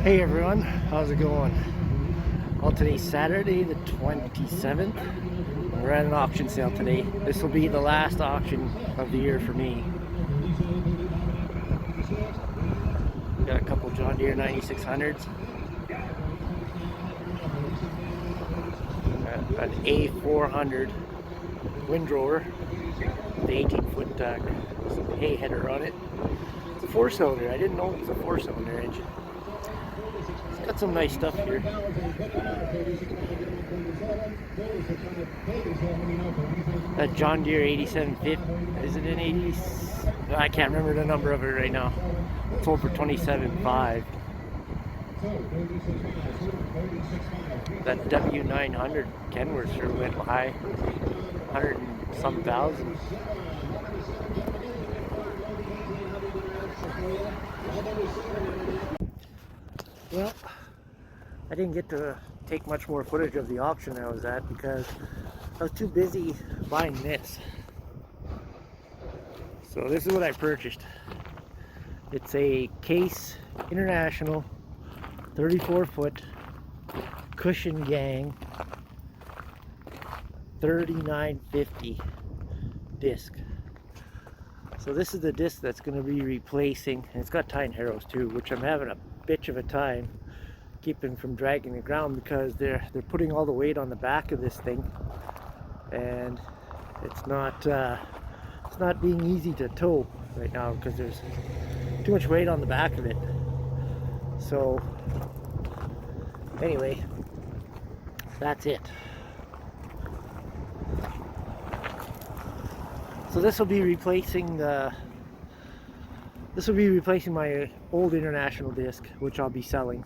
Hey everyone, how's it going? Well, today's Saturday the 27th. We're at an auction sale today. This will be the last auction of the year for me. We got a couple John Deere 9600s. An A400 windrower with the 18-foot hay header on it. It's a 4-cylinder. I didn't know it was a 4-cylinder engine. Got some nice stuff here. That John Deere 8750, is it an 80? I can't remember the number of it right now. It sold for $27,500. That W900 Kenworth sure went high, 100 and some thousand. Well, I didn't get to take much more footage of the auction I was at because I was too busy buying this. So this is what I purchased. It's a CaseIh International 34-foot cushion gang 3950 disc. So this is the disc that's going to be replacing, and it's got tying harrows too, which I'm having a bitch of a time keeping from dragging the ground because they're putting all the weight on the back of this thing, and it's not being easy to tow right now because there's too much weight on the back of it. So anyway, that's it. So this will be replacing my old International disc, which I'll be selling.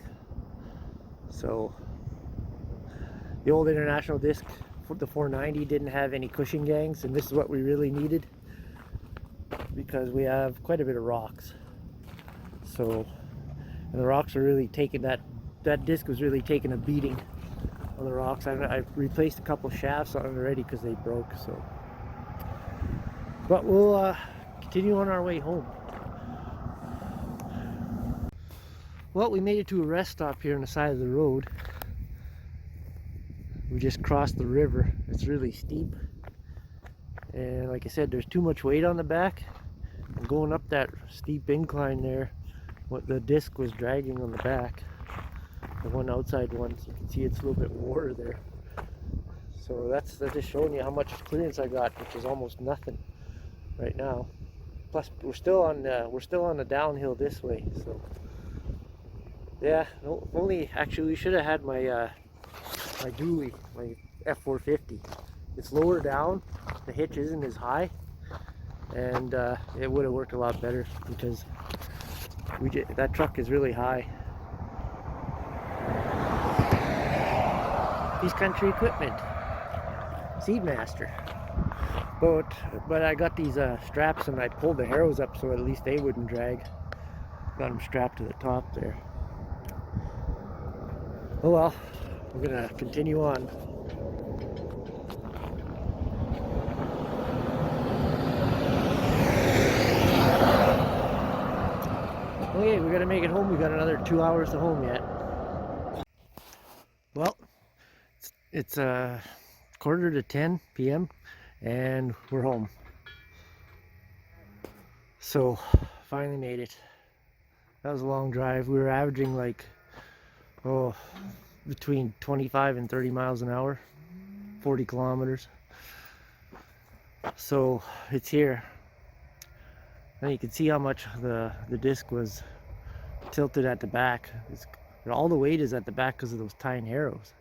So the old International disc, the 490, didn't have any cushion gangs, and this is what we really needed because we have quite a bit of rocks. So, and the rocks are really taking that disc was really taking a beating on the rocks. I've replaced a couple shafts on it already because they broke. So, but we'll continue on our way home. Well, we made it to a rest stop here on the side of the road. We just crossed the river. It's really steep, and like I said, there's too much weight on the back, and going up that steep incline there, what the disc was dragging on the back, the one outside one, so you can see it's a little bit water there. So that's just showing you how much clearance I got, which is almost nothing right now. Plus we're still on the downhill this way. So yeah, no, only actually we should have had my my dually, my F450. It's lower down, the hitch isn't as high, and it would have worked a lot better because that truck is really high. East Country Equipment, Seedmaster. But I got these straps, and I pulled the harrows up so at least they wouldn't drag. Got them strapped to the top there. Oh well, we're gonna continue on. Okay, we gotta make it home. We got another 2 hours to home yet. Well, it's 9:45 p.m. and we're home. So finally made it. That was a long drive. We were averaging like between 25 and 30 miles an hour, 40 kilometers. So it's here. And you can see how much the disc was tilted at the back. All the weight is at the back because of those tying harrows.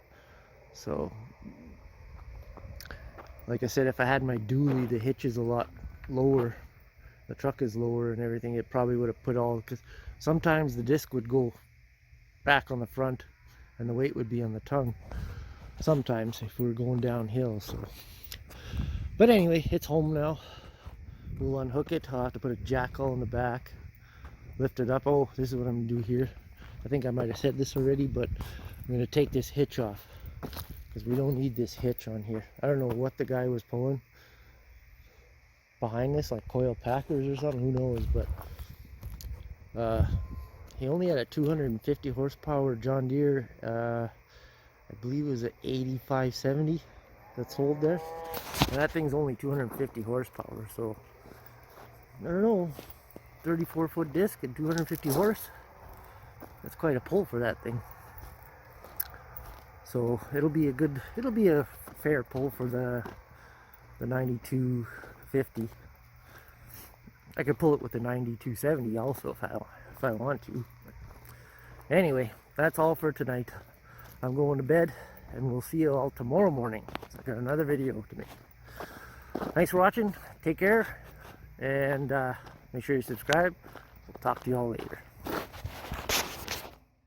So like I said, if I had my dually, the hitch is a lot lower, the truck is lower and everything, it probably would have put all, because sometimes the disc would go back on the front and the weight would be on the tongue sometimes if we were going downhill. So but anyway, it's home now. We'll unhook it. I'll have to put a jackal in the back, lift it up. Oh, this is what I'm gonna do here. I think I might have said this already, but I'm gonna take this hitch off because we don't need this hitch on here. I don't know what the guy was pulling behind this, like coil packers or something, who knows, but he only had a 250 horsepower John Deere, I believe it was an 8570 that sold there. And that thing's only 250 horsepower, so I don't know, 34-foot disc and 250 horse. That's quite a pull for that thing. So it'll be a fair pull for the 9250. I could pull it with the 9270 also if I want to. But anyway, that's all for tonight. I'm going to bed, and we'll see you all tomorrow morning. So I got another video to make. Thanks for watching. Take care, and make sure you subscribe. We'll talk to you all later.